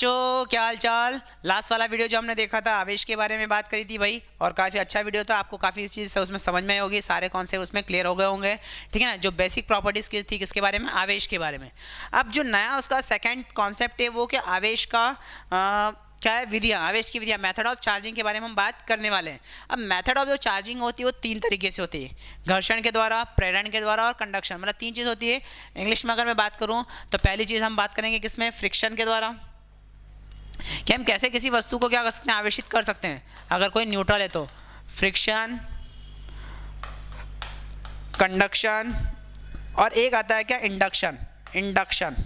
क्या हाल चाल। लास्ट वाला वीडियो जो हमने देखा था आवेश के बारे में बात करी थी भाई, और काफ़ी अच्छा वीडियो था। आपको काफ़ी चीज़ उसमें समझ में आई होगी, सारे कॉन्सेप्ट उसमें क्लियर हो गए होंगे। ठीक है ना। जो बेसिक प्रॉपर्टीज की थी किसके बारे में, आवेश के बारे में। अब जो नया उसका सेकंड कॉन्सेप्ट है वो क्या, आवेश का क्या है, विधियाँ, आवेश की विधियाँ, मेथड ऑफ चार्जिंग के बारे में हम बात करने वाले हैं। अब मेथड ऑफ जो चार्जिंग होती है वो तीन तरीके से होती है, घर्षण के द्वारा, प्रेरण के द्वारा और कंडक्शन, मतलब तीन चीज़ होती है। इंग्लिश में अगर मैं बात करूँ तो पहली चीज़ हम बात करेंगे किसमें, फ्रिक्शन के द्वारा, कि हम कैसे किसी वस्तु को क्या कर सकते हैं, आवेशित कर सकते हैं। अगर कोई न्यूट्रल है तो फ्रिक्शन, कंडक्शन, और एक आता है क्या, इंडक्शन। इंडक्शन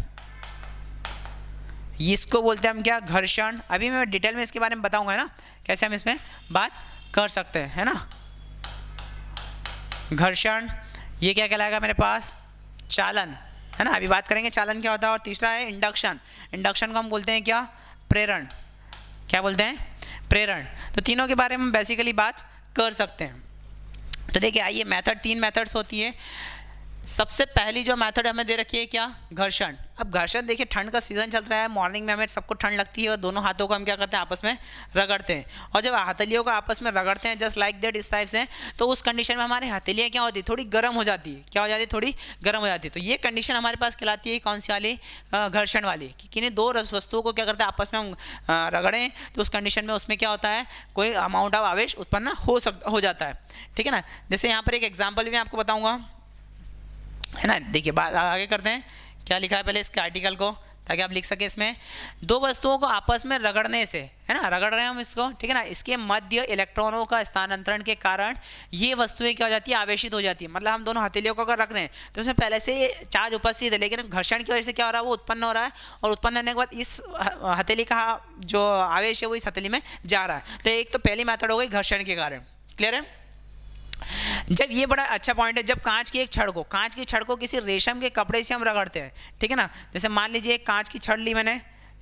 इसको बोलते हैं हम क्या, घर्षण। अभी मैं डिटेल में इसके बारे में बताऊंगा ना, कैसे हम इसमें बात कर सकते हैं, है ना। घर्षण, ये क्या कहलाएगा मेरे पास, चालन, है ना। अभी बात करेंगे चालन क्या होता है। और तीसरा है इंडक्शन। इंडक्शन को हम बोलते हैं क्या, प्रेरण। क्या बोलते हैं, प्रेरण। तो तीनों के बारे में हम बेसिकली बात कर सकते हैं। तो देखिए आइए, मेथड, तीन मेथड्स होती है। सबसे पहली जो मेथड हमें दे रखी है क्या, घर्षण। अब घर्षण देखिए, ठंड का सीजन चल रहा है, मॉर्निंग में हमें सबको ठंड लगती है और दोनों हाथों को हम क्या करते हैं, आपस में रगड़ते हैं। और जब हथेलियों को आपस में रगड़ते हैं जस्ट लाइक दैट, इस टाइप से, तो उस कंडीशन में हमारी हथेलियाँ क्या होती है, थोड़ी गर्म हो जाती है। क्या हो जाती है, थोड़ी गर्म हो जाती है। तो ये कंडीशन हमारे पास कहलाती है कौन सी वाली, घर्षण वाली, कि किन्हीं दो वस्तुओं को क्या करते हैं, आपस में हम रगड़ें तो उस कंडीशन में उसमें क्या होता है, कोई अमाउंट ऑफ आवेश उत्पन्न हो जाता है। ठीक है ना। जैसे यहाँ पर एक एग्जाम्पल भी मैं आपको बताऊँगा, है ना। देखिए बात आगे करते हैं, क्या लिखा है पहले इसके आर्टिकल को, ताकि आप लिख सके। इसमें दो वस्तुओं को आपस में रगड़ने से, है ना, रगड़ रहे हैं हम इसको, ठीक है ना, इसके मध्य इलेक्ट्रॉनों का स्थानांतरण के कारण ये वस्तुएं क्या हो जाती है, आवेशित हो जाती है। मतलब हम दोनों हथेलियों को अगर रख रहे हैं तो उसमें पहले से चार्ज उपस्थित है, लेकिन घर्षण की वजह से क्या हो रहा है, वो उत्पन्न हो रहा है, और उत्पन्न होने के बाद इस हथेली का जो आवेश है वो इस हथेली में जा रहा है। तो एक तो पहली मेथड हो गई घर्षण के कारण। क्लियर है। जब ये बड़ा अच्छा पॉइंट है, जब कांच की छड़ को किसी रेशम के कपड़े से हम रगड़ते हैं, ठीक है ना। जैसे मान लीजिए एक कांच की छड़ ली मैंने,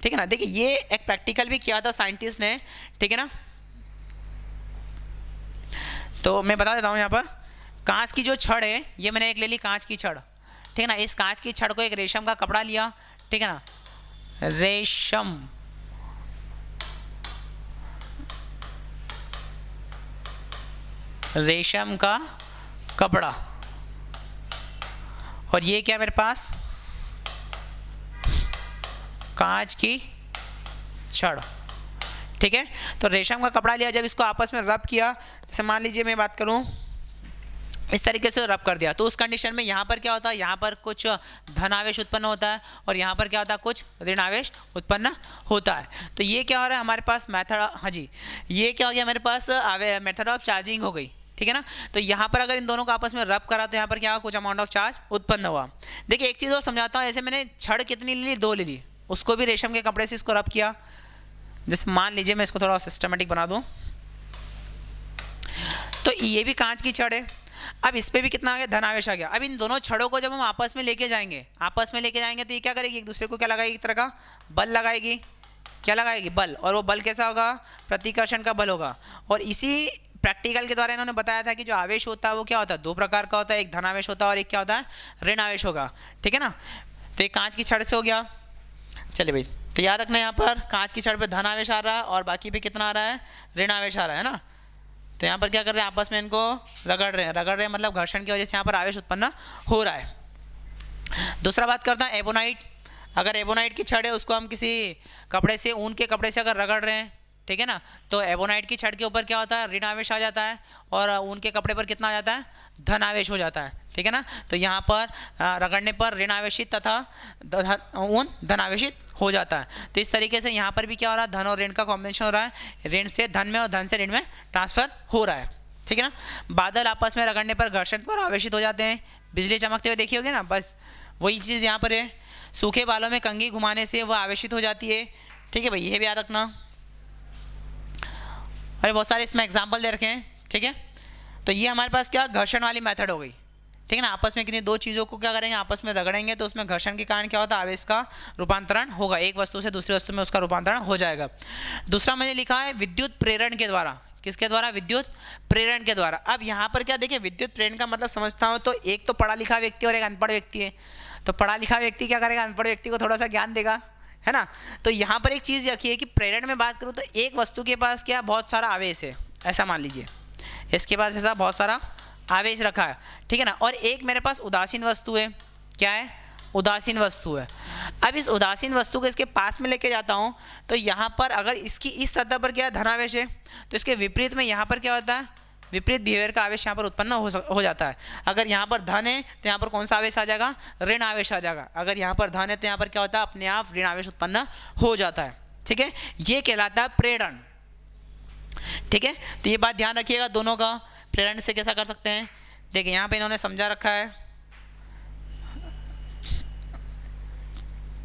ठीक है ना। देखिए ये एक प्रैक्टिकल भी किया था साइंटिस्ट ने, ठीक है ना। तो मैं बता देता हूँ, यहाँ पर कांच की जो छड़ है, ये मैंने एक ले ली कांच की छड़, ठीक है ना। इस कांच की छड़ को एक रेशम का कपड़ा लिया, ठीक है ना, रेशम का कपड़ा, और ये क्या मेरे पास, कांच की छड़, ठीक है। तो रेशम का कपड़ा लिया, जब इसको आपस में रब किया, जैसे मान लीजिए मैं बात करूं, इस तरीके से रब कर दिया, तो उस कंडीशन में यहाँ पर क्या होता है, यहाँ पर कुछ धन आवेश उत्पन्न होता है, और यहाँ पर क्या होता है, कुछ ऋण आवेश उत्पन्न होता है। तो ये क्या हो रहा है हमारे पास मेथड, हाँ जी, ये क्या हो गया मेरे पास, मेथड ऑफ चार्जिंग हो गई, ठीक है ना। तो यहाँ पर अगर इन दोनों को आपस में रब करा तो यहाँ पर क्या हुआ, कुछ अमाउंट ऑफ चार्ज उत्पन्न हुआ। देखिए एक चीज़ और समझाता हूँ, ऐसे मैंने छड़ कितनी ले ली, दो ले ली, उसको भी रेशम के कपड़े से इसको रब किया। जैसे मान लीजिए मैं इसको थोड़ा सिस्टमेटिक बना दूँ, तो ये भी कांच की छड़ है। अब इस पर भी कितना आ गया, धन आवेश आ गया। अब इन दोनों छड़ों को जब हम आपस में लेके जाएंगे, तो ये क्या करेगी, एक दूसरे को क्या लगाएगी, एक तरह का बल लगाएगी। क्या लगाएगी, बल। और वो बल कैसा होगा, प्रतिकर्षण का बल होगा। और इसी प्रैक्टिकल के द्वारा इन्होंने बताया था कि जो आवेश होता है वो क्या होता है, दो प्रकार का होता है, एक धन आवेश होता है और एक क्या होता है, ऋण आवेश होगा, ठीक है ना। तो एक कांच की छड़ से हो गया। चलिए भाई, तो याद रखना, यहाँ पर कांच की छड़ पे धन आवेश आ रहा है और बाकी पे कितना आ रहा है, ऋण आवेश आ रहा है ना। तो यहाँ पर क्या कर रहे हैं, आपस में इनको रगड़ रहे हैं, मतलब घर्षण की वजह से यहाँ पर आवेश उत्पन्न हो रहा है। दूसरा बात करता है एबोनाइट। अगर एबोनाइट की छड़ है, उसको हम किसी कपड़े से, ऊन के कपड़े से अगर रगड़ रहे हैं, ठीक है ना, तो एबोनाइट की छड़ के ऊपर क्या होता है, ऋण आवेश आ जाता है, और ऊन के कपड़े पर कितना आ जाता है, धन आवेश हो जाता है, ठीक है ना। तो यहाँ पर रगड़ने पर ऋण आवेशित तथा ऊन धन आवेशित हो जाता है। तो इस तरीके से यहाँ पर भी क्या हो रहा है, धन और ऋण का कॉम्बिनेशन हो रहा है, ऋण से धन में और धन से ऋण में ट्रांसफर हो रहा है, ठीक है ना। बादल आपस में रगड़ने पर घर्षण पर आवेशित हो जाते हैं। बिजली चमकते हुए देखी होगी ना, बस वही चीज़ यहाँ पर है। सूखे बालों में कंघी घुमाने से वह आवेशित हो जाती है, ठीक है भाई, ये भी याद रखना। अरे बहुत सारे इसमें एग्जाम्पल दे रखे हैं, ठीक है। तो ये हमारे पास क्या, घर्षण वाली मेथड हो गई, ठीक है ना। आपस में किन्हीं दो चीज़ों को क्या करेंगे, आपस में रगड़ेंगे, तो उसमें घर्षण के कारण क्या होता है, आवेश का रूपांतरण होगा, एक वस्तु से दूसरी वस्तु में उसका रूपांतरण हो जाएगा। दूसरा मैंने लिखा है विद्युत प्रेरण के द्वारा। किसके द्वारा, विद्युत प्रेरण के द्वारा। अब यहाँ पर क्या देखिए, विद्युत प्रेरण का मतलब समझता हूँ तो एक तो पढ़ा लिखा व्यक्ति और एक अनपढ़ व्यक्ति है। तो पढ़ा लिखा व्यक्ति क्या करेगा, अनपढ़ व्यक्ति को थोड़ा सा ज्ञान देगा, है ना। तो यहाँ पर एक चीज़ रखिए कि प्रेरण में बात करूँ तो एक वस्तु के पास क्या बहुत सारा आवेश है, ऐसा मान लीजिए इसके पास ऐसा बहुत सारा आवेश रखा है, ठीक है ना। और एक मेरे पास उदासीन वस्तु है, क्या है, उदासीन वस्तु है। अब इस उदासीन वस्तु को इसके पास में लेके जाता हूँ तो यहाँ पर अगर इसकी इस सतह पर क्या धनावेश है तो इसके विपरीत में यहाँ पर क्या होता है, विपरीत बिहेवियर का आवेश यहाँ पर उत्पन्न हो जाता है। अगर यहाँ पर धन है तो यहाँ पर कौन सा आवेश आ जाएगा, ऋण आवेश आ जाएगा। अगर यहाँ पर धन है तो यहाँ पर क्या होता है, अपने आप ऋण आवेश उत्पन्न हो जाता है, ठीक है। ये कहलाता है प्रेरण, ठीक है। तो ये बात ध्यान रखिएगा दोनों का। प्रेरण से कैसा कर सकते हैं, देखिए यहाँ पे इन्होंने समझा रखा है,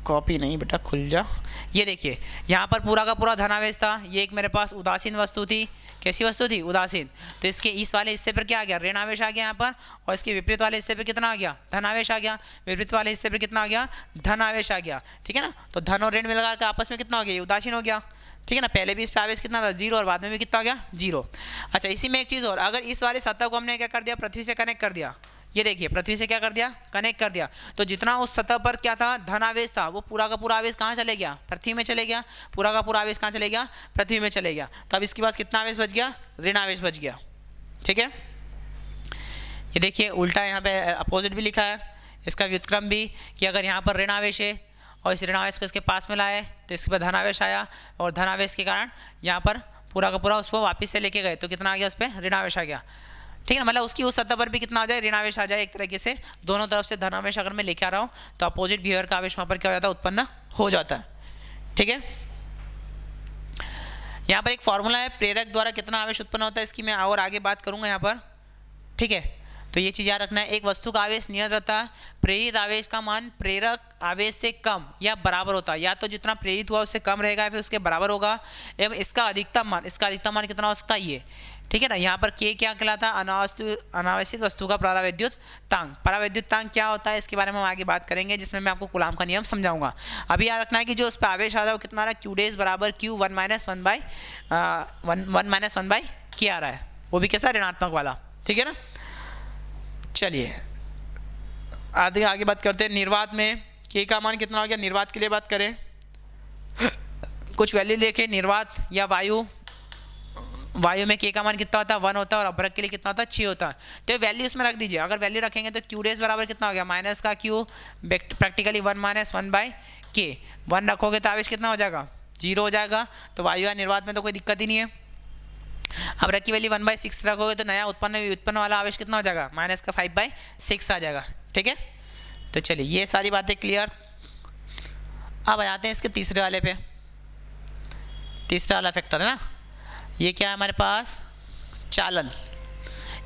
कॉपी नहीं बेटा खुल जा। ये देखिए यहाँ पर पूरा का पूरा धनावेश था, ये एक मेरे पास उदासीन वस्तु थी, कैसी वस्तु थी, उदासीन। तो इसके इस वाले हिस्से पर क्या आ गया, ऋण आवेश आ गया यहाँ पर, और इसके विपरीत वाले हिस्से पर कितना आ गया, धनावेश आ गया। विपरीत वाले हिस्से पर कितना आ गया, धनावेश आ गया, ठीक है ना। तो धन और ऋण मिलकर आपस में कितना हो गया, ये उदासीन हो गया, ठीक है ना। पहले भी इस पर आवेश कितना था, 0, और बाद में भी कितना हो गया, 0। अच्छा इसी में एक चीज़ और, अगर इस वाले सतह को हमने क्या कर दिया, पृथ्वी से कनेक्ट कर दिया, ये देखिए पृथ्वी से क्या कर दिया, कनेक्ट कर दिया, तो जितना उस सतह पर क्या था, धन आवेश था, वो पूरा का पूरा आवेश कहाँ चले गया, पृथ्वी में चले गया। पूरा का पूरा आवेश कहाँ चले गया, पृथ्वी में चले गया। तो अब इसके पास कितना आवेश बच गया, ऋण आवेश बच गया, ठीक है। ये देखिए उल्टा यहाँ पे अपोजिट भी लिखा है, इसका व्युत्क्रम भी, कि अगर यहाँ पर ऋण आवेश है और इस ऋण आवेश को इसके पास में लाए तो इसके पर धन आवेश आया, और धन आवेश के कारण यहाँ पर पूरा का पूरा उसको वापस से लेके गए तो कितना आ गया, उस पर ऋण आवेश आ गया, ठीक है। मतलब उसकी उस सतह पर भी कितना आ जाए, ऋण आवेश आ जाए। एक तरीके से दोनों तरफ से धन आवेश अगर मैं लेके आ रहा हूँ तो अपोजिट बिहेवियर का आवेश वहाँ पर क्या हो जाता है, उत्पन्न हो जाता है, ठीक है। यहाँ पर एक फॉर्मूला है, प्रेरक द्वारा कितना आवेश उत्पन्न होता है, इसकी मैं और आगे बात करूँगा यहाँ पर, ठीक है। तो ये चीज़ याद रखना है, एक वस्तु का आवेश नियत रहता है, प्रेरित आवेश का मान प्रेरक आवेश से कम या बराबर होता है, या तो जितना प्रेरित हुआ उससे कम रहेगा या फिर उसके बराबर होगा, एवं इसका अधिकतम मान कितना हो सकता है, ये, ठीक है ना। यहाँ पर के क्या कहलाता है, अनावश्यक वस्तु का परावैद्युत तांग। परावैद्युत तांग क्या होता है इसके बारे में हम आगे बात करेंगे, जिसमें मैं आपको कूलाम का नियम समझाऊंगा। अभी याद रखना है कि जो उस पर आवेश आ रहा है वो कितना आ रहा है, क्यू डेज बराबर क्यू 1 - 1 बाई के आ रहा है, वो भी कैसा, ऋणात्मक वाला, ठीक है ना। चलिए आगे बात करते हैं। निर्वात में के का मान कितना हो गया, निर्वात के लिए बात करें, कुछ वैल्यू देखें, निर्वात या वायु में के का मान कितना होता है, 1 होता है, और अभ्रक के लिए कितना होता है, 6 होता है। तो वैल्यू इसमें रख दीजिए, अगर वैल्यू रखेंगे तो क्यू डेज बराबर कितना हो गया, माइनस का क्यू, प्रैक्टिकली 1 - 1 बाई के, 1 रखोगे तो आवेश कितना हो जाएगा, 0 हो जाएगा। तो वायु या निर्वात में तो कोई दिक्कत ही नहीं है। अब रखी वैल्यू 1/6 रखोगे तो नया उत्पन्न वाला आवेश कितना हो जाएगा, माइनस का 5/6 आ जाएगा, ठीक है। तो चलिए ये सारी बातें क्लियर। अब आ जाते हैं इसके तीसरे वाले पे, तीसरा वाला फैक्टर है ना, ये क्या है हमारे पास, चालन।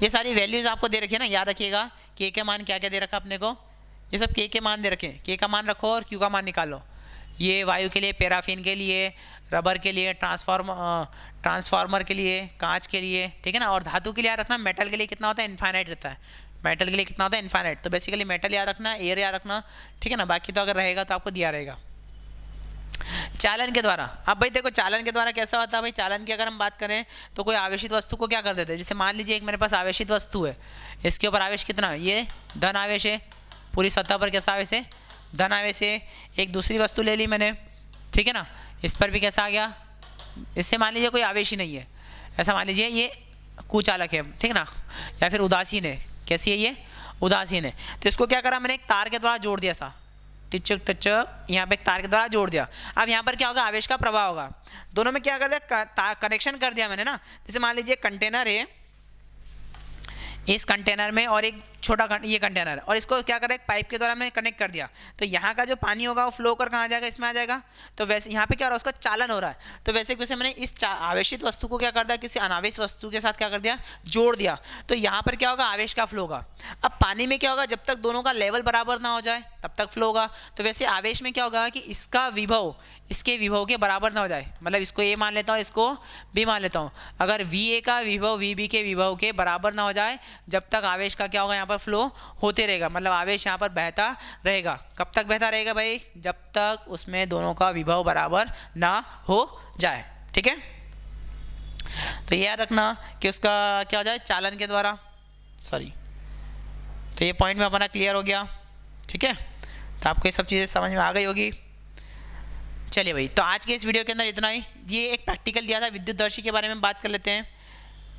ये सारी वैल्यूज आपको दे रखी है ना, याद रखिएगा। के का मान क्या क्या दे रखा अपने को, ये सब के मान दे रखे, के का मान रखो और क्यू का मान निकालो। ये वायु के लिए, पैराफिन के लिए, रबर के लिए, ट्रांसफार्मर के लिए, कांच के लिए, ठीक है ना। और धातु के लिए याद रखना, मेटल के लिए कितना होता है, इनफाइनाइट रहता है, मेटल के लिए कितना होता है, इनफाइनाइट। तो बेसिकली मेटल याद रखना, एयर याद रखना, ठीक है ना। बाकी तो अगर रहेगा तो आपको दिया रहेगा। चालन के द्वारा, अब भाई देखो चालन के द्वारा कैसा होता है भाई, चालन की अगर हम बात करें तो कोई आवेशित वस्तु को क्या कर देते हैं, जैसे मान लीजिए एक मेरे पास आवेशित वस्तु है, इसके ऊपर आवेश कितना है, ये धन आवेश है, पूरी सतह पर कैसा आवेश है, धन आवेश है। एक दूसरी वस्तु ले ली मैंने, ठीक है ना, इस पर भी कैसा आ गया, इससे मान लीजिए कोई आवेश ही नहीं है, ऐसा मान लीजिए ये कुचालक है, ठीक है ना, या फिर उदासीन है, कैसी है ये, उदासीन है। तो इसको क्या करा मैंने, एक तार के द्वारा जोड़ दिया, सा टिचक यहाँ पे एक तार के द्वारा जोड़ दिया। अब यहाँ पर क्या होगा, आवेश का प्रवाह होगा, दोनों में क्या कर दिया, कनेक्शन कर दिया मैंने ना। जैसे मान लीजिए कंटेनर है, इस कंटेनर में और एक छोटा ये कंटेनर है, और इसको क्या करें, एक पाइप के द्वारा मैंने कनेक्ट कर दिया। तो यहाँ का जो पानी होगा वो फ्लो कर कहाँ आ जाएगा, इसमें आ जाएगा। तो वैसे यहाँ पे क्या हो रहा है, उसका चालन हो रहा है। तो वैसे मैंने इस आवेशित वस्तु को क्या कर दिया, किसी अनावेश वस्तु के साथ क्या कर दिया, जोड़ दिया। तो यहाँ पर क्या होगा, आवेश का फ्लो होगा। अब पानी में क्या होगा, जब तक दोनों का लेवल बराबर ना हो जाए तब तक फ्लो होगा। तो वैसे आवेश में क्या होगा कि इसका विभव इसके विभव के बराबर ना हो जाए, मतलब इसको ए मान लेता हूँ, इसको बी मान लेता हूँ। अगर वी ए का विभव वी बी के विभव के बराबर ना हो जाए, जब तक आवेश का क्या होगा, यहाँ पर फ्लो होते रहेगा, मतलब आवेश यहाँ पर बहता रहेगा। कब तक बहता रहेगा भाई, जब तक उसमें दोनों का विभव बराबर ना हो जाए, ठीक है। तो ये याद रखना कि उसका क्या हो जाए, चालन के द्वारा, सॉरी। तो ये पॉइंट में अपना क्लियर हो गया, ठीक है। तो आपको ये सब चीज़ें समझ में आ गई होगी। चलिए भाई, तो आज के इस वीडियो के अंदर इतना ही। ये एक प्रैक्टिकल दिया था विद्युतदर्शी के बारे में बात कर लेते हैं।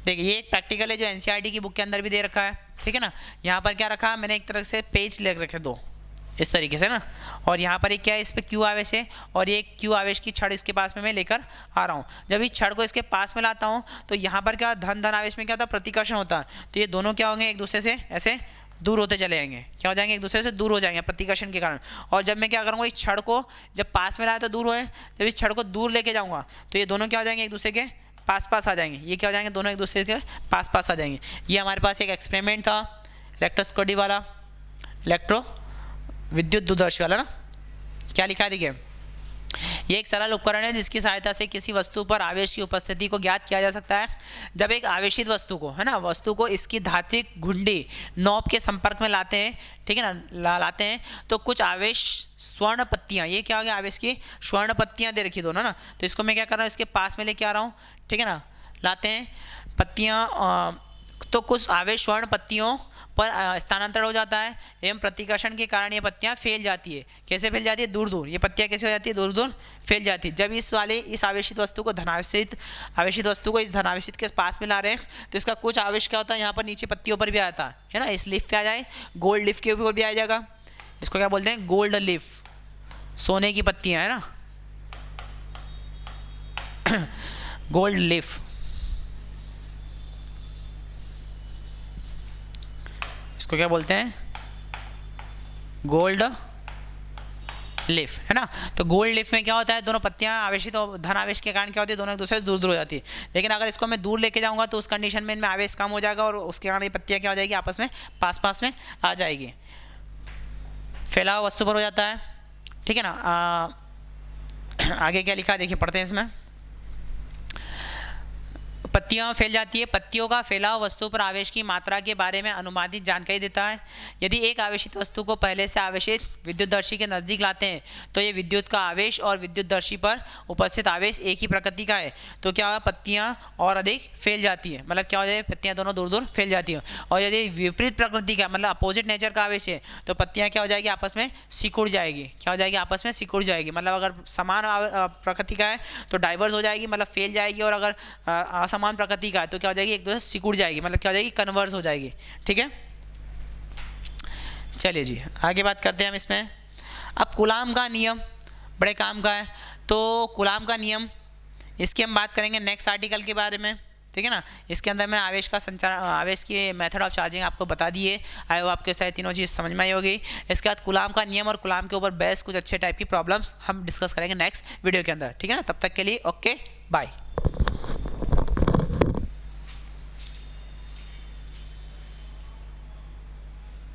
देखिए ये एक प्रैक्टिकल है जो एनसीईआरटी की बुक के अंदर भी दे रखा है, ठीक है ना। यहाँ पर क्या रखा मैंने, एक तरह से पेज ले रखे दो इस तरीके से ना, और यहाँ पर एक क्या है, इस पर क्यू आवेश है और ये क्यू आवेश की छड़ इसके पास में मैं लेकर आ रहा हूँ। जब इस छड़ को इसके पास में लाता हूँ तो यहाँ पर क्या धन आवेश में क्या होता है, प्रतिकर्षण होता है। तो ये दोनों क्या होंगे, एक दूसरे से ऐसे दूर होते चले जाएंगे, क्या हो जाएंगे, एक दूसरे से दूर हो जाएंगे प्रतिकर्षण के कारण। और जब मैं क्या करूँगा, इस छड़ को जब पास में लाया तो दूर होए, जब इस छड़ को दूर लेके जाऊँगा तो ये दोनों क्या हो जाएंगे, एक दूसरे के पास पास आ जाएंगे। ये क्या हो जाएंगे, दोनों एक दूसरे के पास पास आ जाएंगे। ये हमारे पास एक एक्सपेरिमेंट था इलेक्ट्रोस्कोडी वाला, इलेक्ट्रो विद्युत दूरदर्शी वाला ना। क्या लिखा है देखिए, ये एक सरल उपकरण है जिसकी सहायता से किसी वस्तु पर आवेश की उपस्थिति को ज्ञात किया जा सकता है। जब एक आवेशित वस्तु को, है ना, वस्तु को इसकी धात्विक घुंडी नॉब के संपर्क में लाते हैं, ठीक है ना, लाते हैं तो कुछ आवेश स्वर्ण पत्तियाँ, ये क्या हो गया, आवेश की स्वर्ण पत्तियाँ दे रखी दोनों ना। तो इसको मैं क्या कर रहा हूँ, इसके पास में लेके आ रहा हूँ, ठीक है ना, लाते हैं पत्तियाँ, तो कुछ आवेश स्वर्ण पत्तियों पर स्थानांतरण हो जाता है एवं प्रतिकर्षण के कारण ये पत्तियां फैल जाती है। कैसे फैल जाती है, दूर दूर। ये पत्तियां कैसे हो जाती है, दूर दूर फैल जाती है। जब इस आवेशित वस्तु को आवेशित वस्तु को इस धनावेशित के पास में ला रहे हैं तो इसका कुछ आवेश क्या होता है, यहाँ पर नीचे पत्तियों पर भी आता है ना, इस लीफ पे आ जाए, गोल्ड लीफ के ऊपर भी आ जाएगा। इसको क्या बोलते हैं, गोल्ड लीफ, सोने की पत्तियाँ, है ना, गोल्ड लीफ। इसको क्या बोलते हैं, गोल्ड लीफ, है ना। तो गोल्ड लीफ में क्या होता है, दोनों पत्तियां आवेशित और धन आवेश के कारण क्या होती है, दोनों एक दूसरे से दूर दूर हो जाती है। लेकिन अगर इसको मैं दूर लेके जाऊंगा तो उस कंडीशन में इनमें आवेश कम हो जाएगा और उसके कारण ये पत्तियां क्या हो जाएगी, आपस में पास पास में आ जाएगी, फैलाव वस्तु पर हो जाता है, ठीक है ना। आगे क्या लिखा देखिए, पढ़ते हैं इसमें। पत्तियां फैल जाती है, पत्तियों का फैलाव वस्तु पर आवेश की मात्रा के बारे में अनुमानित जानकारी देता है। यदि एक आवेशित वस्तु को पहले से आवेशित विद्युतदर्शी के नज़दीक लाते हैं तो ये विद्युत का आवेश और विद्युतदर्शी पर उपस्थित आवेश एक ही प्रकृति का है, तो क्या होगा, पत्तियां और अधिक फैल जाती है, मतलब क्या हो जाए, पत्तियां दोनों दूर दूर फैल जाती हैं। और यदि विपरीत प्रकृति का, मतलब अपोजिट नेचर का आवेश है तो पत्तियां क्या हो जाएगी, आपस में सिकुड़ जाएगी, क्या हो जाएगी, आपस में सिकुड़ जाएगी। मतलब अगर समान प्रकृति का है तो डाइवर्स हो जाएगी, मतलब फैल जाएगी, और अगर असमान प्रकृति का तो क्या हो जाएगी, एक दूसरे से सिकुड़ जाएगी, मतलब क्या हो जाएगी, कन्वर्स हो जाएगी, ठीक है। चलिए जी आगे बात करते हैं हम इसमें। अब कूलाम का नियम बड़े काम का है, तो कूलाम का नियम, इसकी हम बात करेंगे नेक्स्ट आर्टिकल के बारे में, ठीक है ना। इसके अंदर मैंने आवेश का संचार, आवेश की मेथड ऑफ चार्जिंग आपको बता दिए, आए वो आपके साथ तीनों चीज़ समझ में आई होगी। इसके बाद कूलाम का नियम और कूलाम के ऊपर बेस कुछ अच्छे टाइप की प्रॉब्लम्स हम डिस्कस करेंगे नेक्स्ट वीडियो के अंदर, ठीक है ना। तब तक के लिए ओके बाय।